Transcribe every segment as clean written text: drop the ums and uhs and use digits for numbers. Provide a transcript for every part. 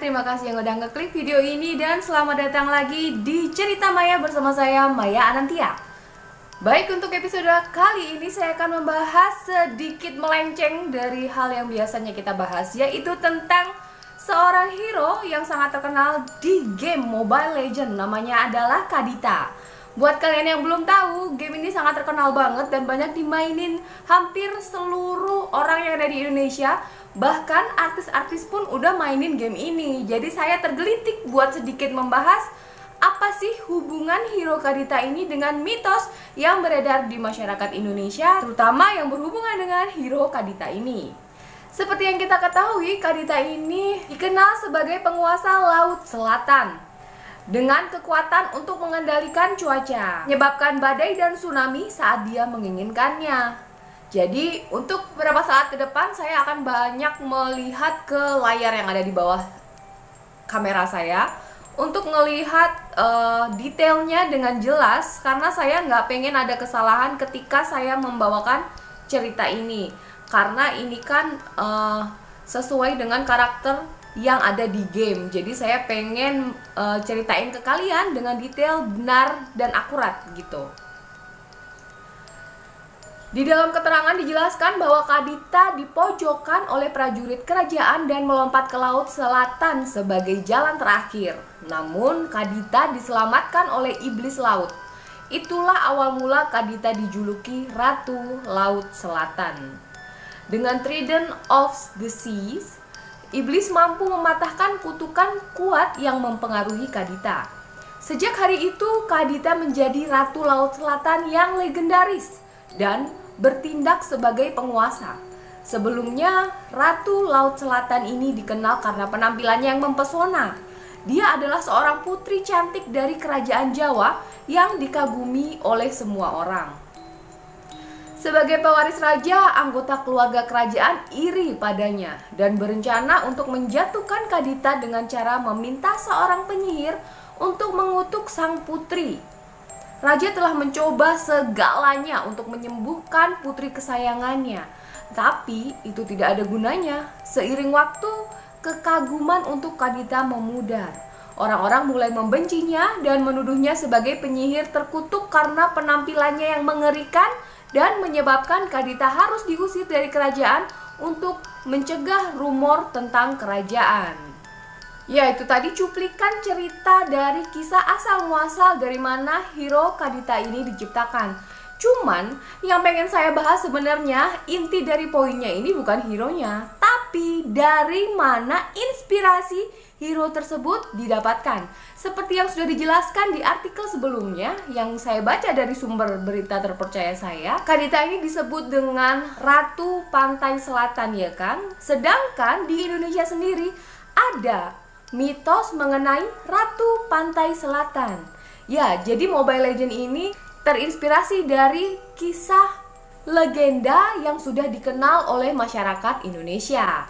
terima kasih yang udah ngeklik video ini dan selamat datang lagi di Cerita Maya bersama saya, Maya Anantia. Baik, untuk episode kali ini saya akan membahas sedikit melenceng dari hal yang biasanya kita bahas, yaitu tentang seorang hero yang sangat terkenal di game Mobile Legends, namanya adalah Kadita. Buat kalian yang belum tahu, game ini sangat terkenal banget dan banyak dimainin hampir seluruh orang yang ada di Indonesia. Bahkan artis-artis pun udah mainin game ini. Jadi saya tergelitik buat sedikit membahas apa sih hubungan hero Kadita ini dengan mitos yang beredar di masyarakat Indonesia, terutama yang berhubungan dengan hero Kadita ini. Seperti yang kita ketahui, Kadita ini dikenal sebagai penguasa Laut Selatan dengan kekuatan untuk mengendalikan cuaca, menyebabkan badai dan tsunami saat dia menginginkannya. Jadi untuk beberapa saat ke depan saya akan banyak melihat ke layar yang ada di bawah kamera saya untuk melihat detailnya dengan jelas, karena saya nggak pengen ada kesalahan ketika saya membawakan cerita ini, karena ini kan sesuai dengan karakter yang ada di game. Jadi saya pengen ceritain ke kalian dengan detail, benar dan akurat gitu. Di dalam keterangan dijelaskan bahwa Kadita dipojokkan oleh prajurit kerajaan dan melompat ke Laut Selatan sebagai jalan terakhir. Namun Kadita diselamatkan oleh iblis laut. Itulah awal mula Kadita dijuluki Ratu Laut Selatan. Dengan Trident of the Seas, iblis mampu mematahkan kutukan kuat yang mempengaruhi Kadita. Sejak hari itu, Kadita menjadi Ratu Laut Selatan yang legendaris dan bertindak sebagai penguasa. Sebelumnya, Ratu Laut Selatan ini dikenal karena penampilannya yang mempesona. Dia adalah seorang putri cantik dari kerajaan Jawa yang dikagumi oleh semua orang. Sebagai pewaris raja, anggota keluarga kerajaan iri padanya dan berencana untuk menjatuhkan Kadita dengan cara meminta seorang penyihir untuk mengutuk sang putri. Raja telah mencoba segalanya untuk menyembuhkan putri kesayangannya, tapi itu tidak ada gunanya. Seiring waktu, kekaguman untuk Kadita memudar. Orang-orang mulai membencinya dan menuduhnya sebagai penyihir terkutuk karena penampilannya yang mengerikan dan menyebabkan Kadita harus diusir dari kerajaan untuk mencegah rumor tentang kerajaan. Ya, itu tadi cuplikan cerita dari kisah asal-muasal dari mana hero Kadita ini diciptakan. Cuman, yang pengen saya bahas sebenarnya inti dari poinnya ini bukan hero-nya, tapi dari mana inspirasi hero tersebut didapatkan. Seperti yang sudah dijelaskan di artikel sebelumnya yang saya baca dari sumber berita terpercaya saya, Kadita ini disebut dengan Ratu Pantai Selatan, ya kan? Sedangkan di Indonesia sendiri ada mitos mengenai Ratu Pantai Selatan. Ya, jadi Mobile Legends ini terinspirasi dari kisah legenda yang sudah dikenal oleh masyarakat Indonesia.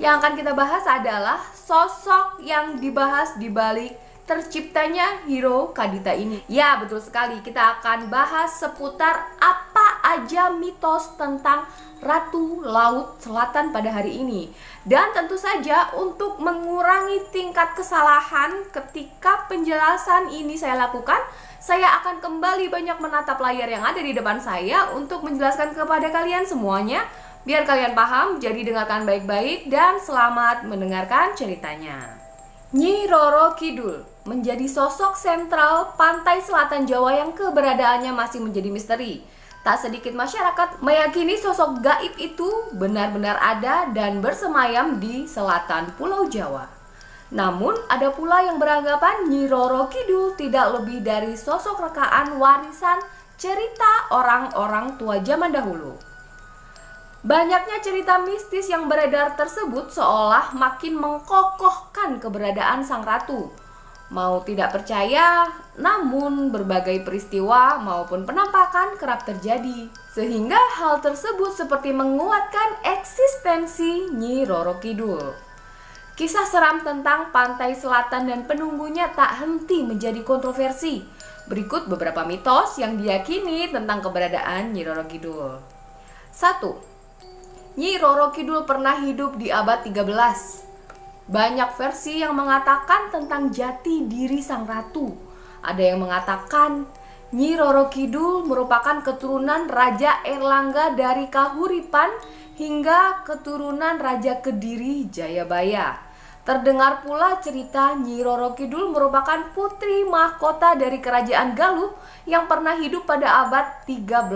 Yang akan kita bahas adalah sosok yang dibahas di balik terciptanya hero Kadita ini. Ya, betul sekali. Kita akan bahas seputar apa aja mitos tentang Ratu Laut Selatan pada hari ini. Dan tentu saja untuk mengurangi tingkat kesalahan ketika penjelasan ini saya lakukan, saya akan kembali banyak menatap layar yang ada di depan saya untuk menjelaskan kepada kalian semuanya, biar kalian paham. Jadi dengarkan baik-baik dan selamat mendengarkan ceritanya. Nyi Roro Kidul menjadi sosok sentral pantai selatan Jawa yang keberadaannya masih menjadi misteri. Tak sedikit masyarakat meyakini sosok gaib itu benar-benar ada dan bersemayam di selatan Pulau Jawa. Namun ada pula yang beranggapan Nyi Roro Kidul tidak lebih dari sosok rekaan warisan cerita orang-orang tua zaman dahulu. Banyaknya cerita mistis yang beredar tersebut seolah makin mengkokohkan keberadaan sang ratu. Mau tidak percaya, namun berbagai peristiwa maupun penampakan kerap terjadi. Sehingga hal tersebut seperti menguatkan eksistensi Nyi Roro Kidul. Kisah seram tentang pantai selatan dan penunggunya tak henti menjadi kontroversi. Berikut beberapa mitos yang diyakini tentang keberadaan Nyi Roro Kidul. 1. Nyi Roro Kidul pernah hidup di abad 13. Banyak versi yang mengatakan tentang jati diri sang ratu. Ada yang mengatakan Nyi Roro Kidul merupakan keturunan Raja Erlangga dari Kahuripan hingga keturunan Raja Kediri Jayabaya. Terdengar pula cerita Nyi Roro Kidul merupakan putri mahkota dari Kerajaan Galuh yang pernah hidup pada abad 13.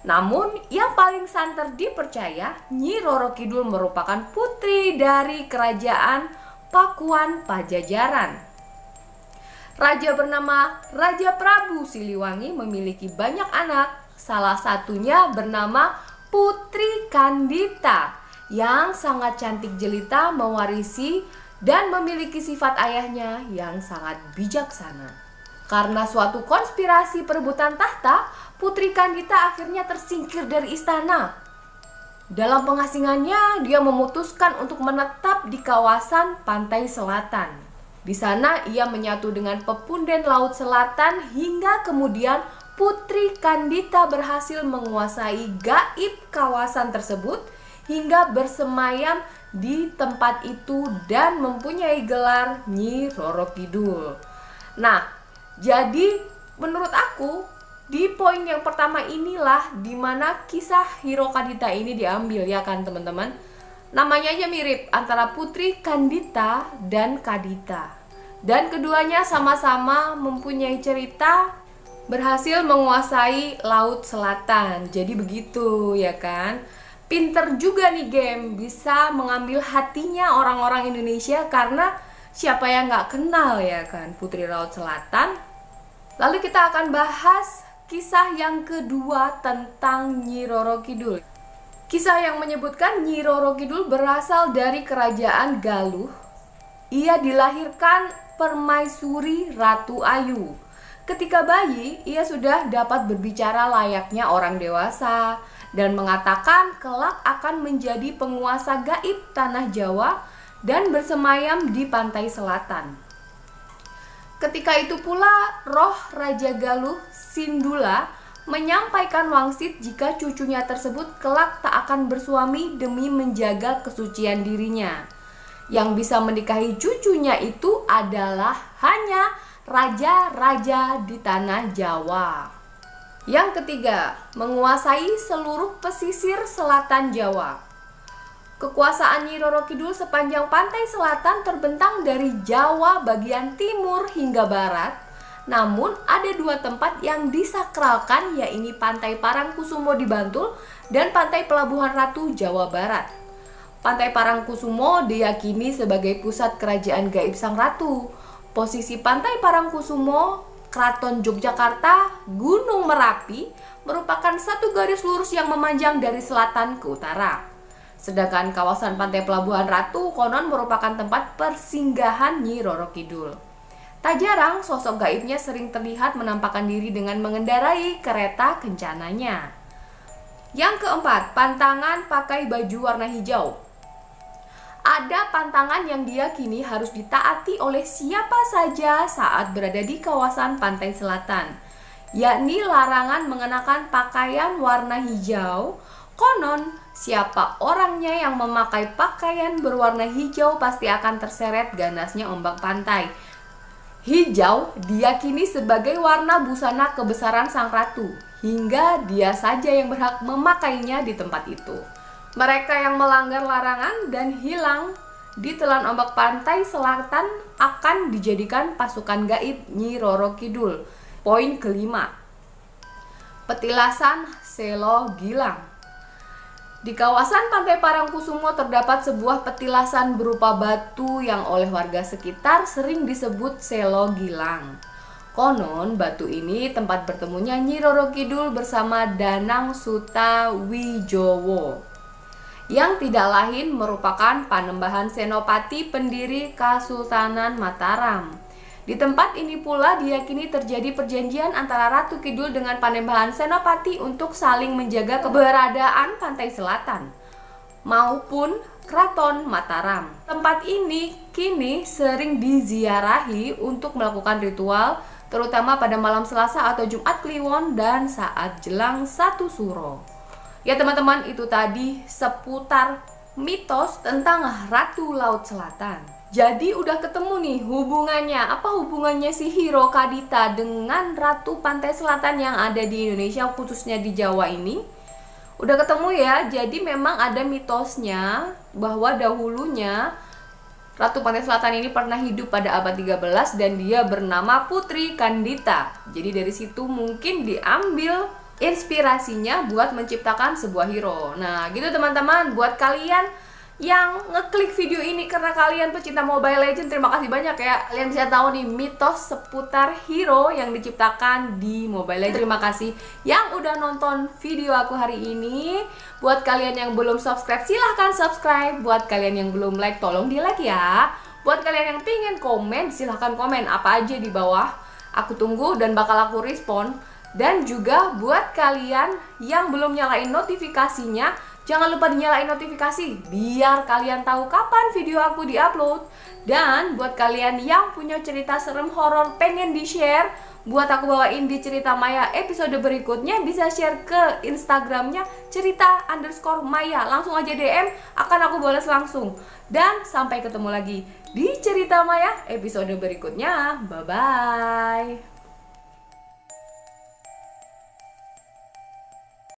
Namun yang paling santer dipercaya, Nyi Roro Kidul merupakan putri dari Kerajaan Pakuan Pajajaran. Raja bernama Raja Prabu Siliwangi memiliki banyak anak, salah satunya bernama Putri Kandita yang sangat cantik jelita, mewarisi dan memiliki sifat ayahnya yang sangat bijaksana. Karena suatu konspirasi perebutan tahta, Putri Kandita akhirnya tersingkir dari istana. Dalam pengasingannya, dia memutuskan untuk menetap di kawasan pantai selatan. Di sana ia menyatu dengan pepunden laut selatan hingga kemudian Putri Kandita berhasil menguasai gaib kawasan tersebut hingga bersemayam di tempat itu dan mempunyai gelar Nyi Roro Kidul. Nah, jadi menurut aku di poin yang pertama inilah dimana kisah Hero Kandita ini diambil, ya kan teman-teman. Namanya aja mirip antara Putri Kandita dan Kadita. Dan keduanya sama-sama mempunyai cerita berhasil menguasai Laut Selatan. Jadi begitu, ya kan. Pinter juga nih game, bisa mengambil hatinya orang-orang Indonesia karena siapa yang nggak kenal, ya kan, Putri Laut Selatan. Lalu kita akan bahas kisah yang kedua tentang Nyi Roro Kidul. Kisah yang menyebutkan Nyi Roro Kidul berasal dari Kerajaan Galuh. Ia dilahirkan permaisuri Ratu Ayu. Ketika bayi, ia sudah dapat berbicara layaknya orang dewasa dan mengatakan kelak akan menjadi penguasa gaib tanah Jawa dan bersemayam di pantai selatan. Ketika itu pula roh Raja Galuh Sindula menyampaikan wangsit jika cucunya tersebut kelak tak akan bersuami demi menjaga kesucian dirinya. Yang bisa menikahi cucunya itu adalah hanya raja-raja di tanah Jawa. Yang ketiga, menguasai seluruh pesisir selatan Jawa. Kekuasaan Nyi Roro Kidul sepanjang pantai selatan terbentang dari Jawa bagian timur hingga barat. Namun ada dua tempat yang disakralkan, yaitu Pantai Parangkusumo di Bantul dan Pantai Pelabuhan Ratu Jawa Barat. Pantai Parangkusumo diyakini sebagai pusat kerajaan gaib Sang Ratu. Posisi Pantai Parangkusumo, Keraton Yogyakarta, Gunung Merapi merupakan satu garis lurus yang memanjang dari selatan ke utara. Sedangkan kawasan Pantai Pelabuhan Ratu konon merupakan tempat persinggahan Nyi Roro Kidul. Tak jarang sosok gaibnya sering terlihat menampakkan diri dengan mengendarai kereta kencananya. Yang keempat, pantangan pakai baju warna hijau. Ada pantangan yang diyakini harus ditaati oleh siapa saja saat berada di kawasan pantai selatan, yakni larangan mengenakan pakaian warna hijau. Konon, siapa orangnya yang memakai pakaian berwarna hijau pasti akan terseret ganasnya ombak pantai. Hijau diyakini sebagai warna busana kebesaran Sang Ratu, hingga dia saja yang berhak memakainya di tempat itu. Mereka yang melanggar larangan dan hilang ditelan ombak pantai selatan akan dijadikan pasukan gaib Nyi Roro Kidul. Poin kelima, petilasan Selo Gilang. Di kawasan Pantai Parangkusumo terdapat sebuah petilasan berupa batu yang oleh warga sekitar sering disebut Selo Gilang. Konon batu ini tempat bertemunya Nyi Roro Kidul bersama Danang Sutawijowo, yang tidak lain merupakan Panembahan Senopati pendiri Kasultanan Mataram. Di tempat ini pula diyakini terjadi perjanjian antara Ratu Kidul dengan Panembahan Senopati untuk saling menjaga keberadaan pantai selatan maupun Keraton Mataram. Tempat ini kini sering diziarahi untuk melakukan ritual, terutama pada malam Selasa atau Jumat Kliwon dan saat jelang 1 Suro. Ya teman-teman, itu tadi seputar mitos tentang Ratu Laut Selatan. Jadi udah ketemu nih hubungannya. Apa hubungannya si hero Kadita dengan Ratu Pantai Selatan yang ada di Indonesia, khususnya di Jawa ini? Udah ketemu ya. Jadi memang ada mitosnya bahwa dahulunya Ratu Pantai Selatan ini pernah hidup pada abad 13 dan dia bernama Putri Kandita. Jadi dari situ mungkin diambil inspirasinya buat menciptakan sebuah hero. Nah gitu teman-teman, buat kalian yang ngeklik video ini karena kalian pecinta Mobile Legends, terima kasih banyak ya. Kalian bisa tahu nih mitos seputar hero yang diciptakan di Mobile Legends. Terima kasih yang udah nonton video aku hari ini. Buat kalian yang belum subscribe, silahkan subscribe. Buat kalian yang belum like, tolong di like ya. Buat kalian yang pengen komen, silahkan komen apa aja di bawah. Aku tunggu dan bakal aku respon. Dan juga buat kalian yang belum nyalain notifikasinya, jangan lupa dinyalain notifikasi biar kalian tahu kapan video aku diupload. Dan buat kalian yang punya cerita serem horor pengen di-share buat aku bawain di Cerita Maya episode berikutnya, bisa share ke Instagramnya cerita_Maya. Langsung aja DM, akan aku balas langsung. Dan sampai ketemu lagi di Cerita Maya episode berikutnya. Bye-bye.